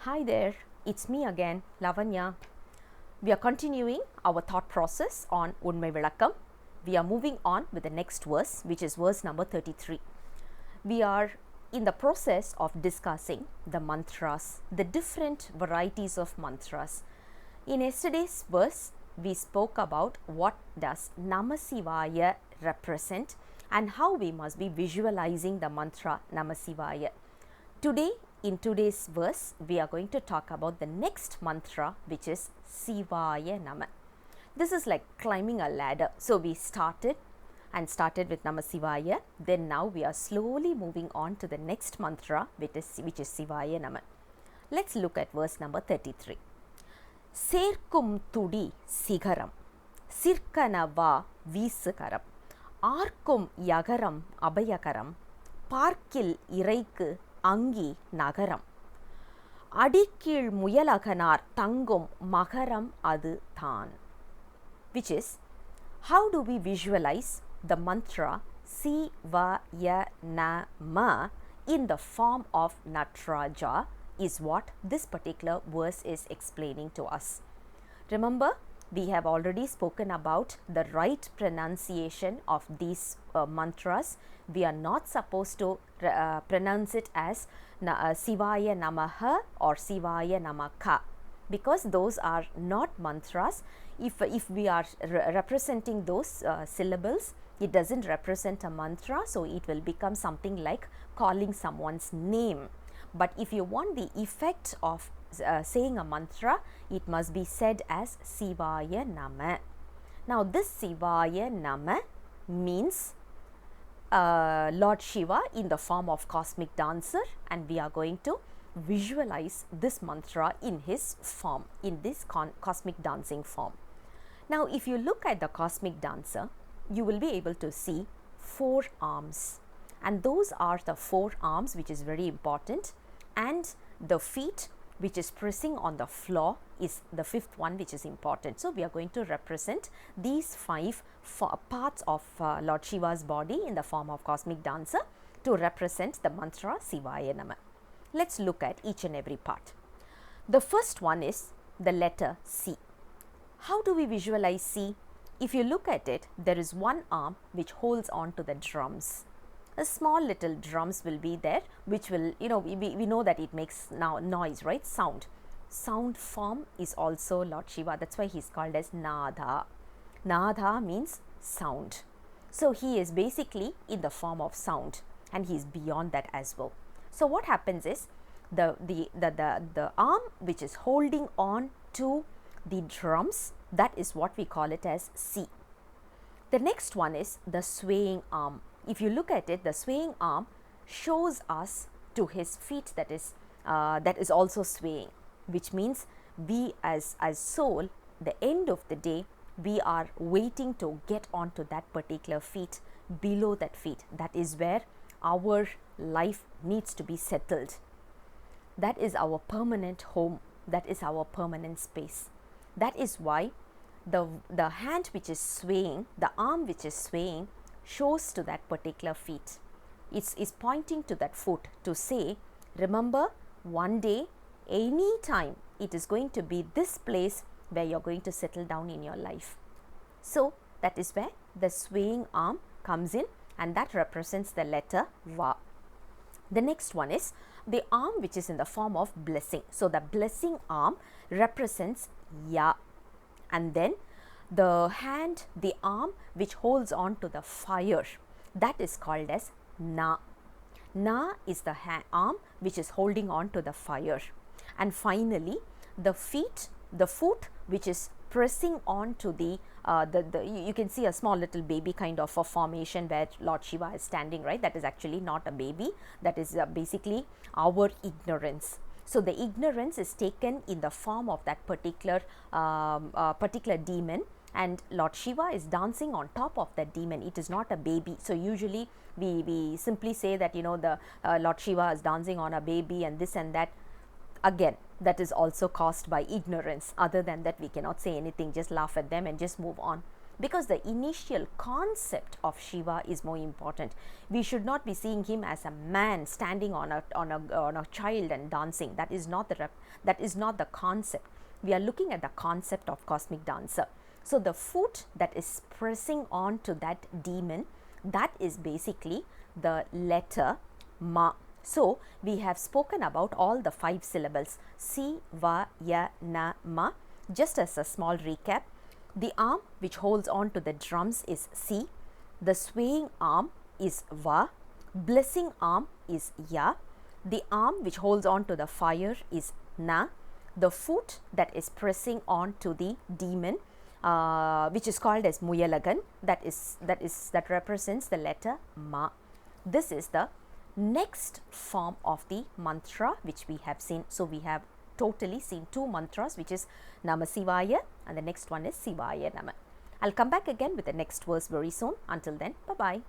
Hi there, it's me again, Lavanya. We are continuing our thought process on Unmai vilakkam. We are moving on with the next verse, which is verse number 33. We are in the process of discussing the mantras, the different varieties of mantras. In yesterday's verse, we spoke about what does Namasivaya represent and how we must be visualizing the mantra Namasivaya. Today, in today's verse, we are going to talk about the next mantra, which is Sivaya Nama. This is like climbing a ladder. So we started with Namasivaya. Then now we are slowly moving on to the next mantra, which is Sivaya Nama. Let's look at verse number 33. Serkkum thudi sigaram, sikkana veesu karam, aarkkum yagaram abayakaram, paarkkil iraikku angi, nagaram. Muyalaganaar, thangum, magaram, athu, thaan. Which is, how do we visualize the mantra Sivaya Nama in the form of Nataraja is what this particular verse is explaining to us. Remember, we have already spoken about the right pronunciation of these mantras. We are not supposed to pronounce it as Sivaya Namaha or Sivaya Namaka, because those are not mantras. If we are representing those syllables, it doesn't represent a mantra, so it will become something like calling someone's name. But if you want the effect of saying a mantra, it must be said as Sivaya Nama. Now this Sivaya Nama means Lord Shiva in the form of cosmic dancer, and we are going to visualize this mantra in his form, in this cosmic dancing form. Now if you look at the cosmic dancer, you will be able to see 4 arms, and those are the 4 arms which is very important, and the feet which is pressing on the floor is the 5th one which is important. So we are going to represent these 5 parts of Lord Shiva's body in the form of cosmic dancer to represent the mantra Sivaya Nama. Let's look at each and every part. The first one is the letter C. How do we visualize C? If you look at it, there is one arm which holds on to the drums. A small little drums will be there, which will, we know that it makes now noise, right? Sound. Sound form is also Lord Shiva. That's why he is called as Nada. Nada means sound. So he is basically in the form of sound, and he is beyond that as well. So what happens is the arm which is holding on to the drums, that is what we call it as C. The next one is the swaying arm. If you look at it, the swaying arm shows us to his feet that is also swaying, which means we as soul, the end of the day, we are waiting to get onto that particular feet, below that feet. That is where our life needs to be settled. That is our permanent home. That is our permanent space. That is why the hand which is swaying, the arm which is swaying, shows to that particular feet. It's pointing to that foot to say, remember, one day, any time, it is going to be this place where you're going to settle down in your life. So that is where the swaying arm comes in, and that represents the letter Va. The next one is the arm which is in the form of blessing. So the blessing arm represents Ya, and then the hand, the arm which holds on to the fire, that is called as Na. Na is the arm which is holding on to the fire. And finally, the foot which is pressing on to you can see a small little baby kind of a formation where Lord Shiva is standing, right? That is actually not a baby. That is basically our ignorance. So the ignorance is taken in the form of that particular demon, and Lord Shiva is dancing on top of that demon. It is not a baby. So usually we simply say that the Lord Shiva is dancing on a baby and this and that. Again, that is also caused by ignorance. Other than that, we cannot say anything, just laugh at them and just move on. because the initial concept of Shiva is more important. We should not be seeing him as a man standing on a child and dancing. That is not the concept. We are looking at the concept of cosmic dancer. So the foot that is pressing on to that demon, that is basically the letter Ma. So we have spoken about all the 5 syllables Si, Va, Ya, Na, Ma. Just as a small recap, the arm which holds on to the drums is Si, the swaying arm is Va, blessing arm is Ya, the arm which holds on to the fire is Na, the foot that is pressing on to the demon, which is called as muyalagan, that represents the letter Ma. This is the next form of the mantra which we have seen. So we have totally seen 2 mantras, which is Nama Sivaya and the next one is Sivaya Nama. I'll come back again with the next verse very soon. Until then, bye bye.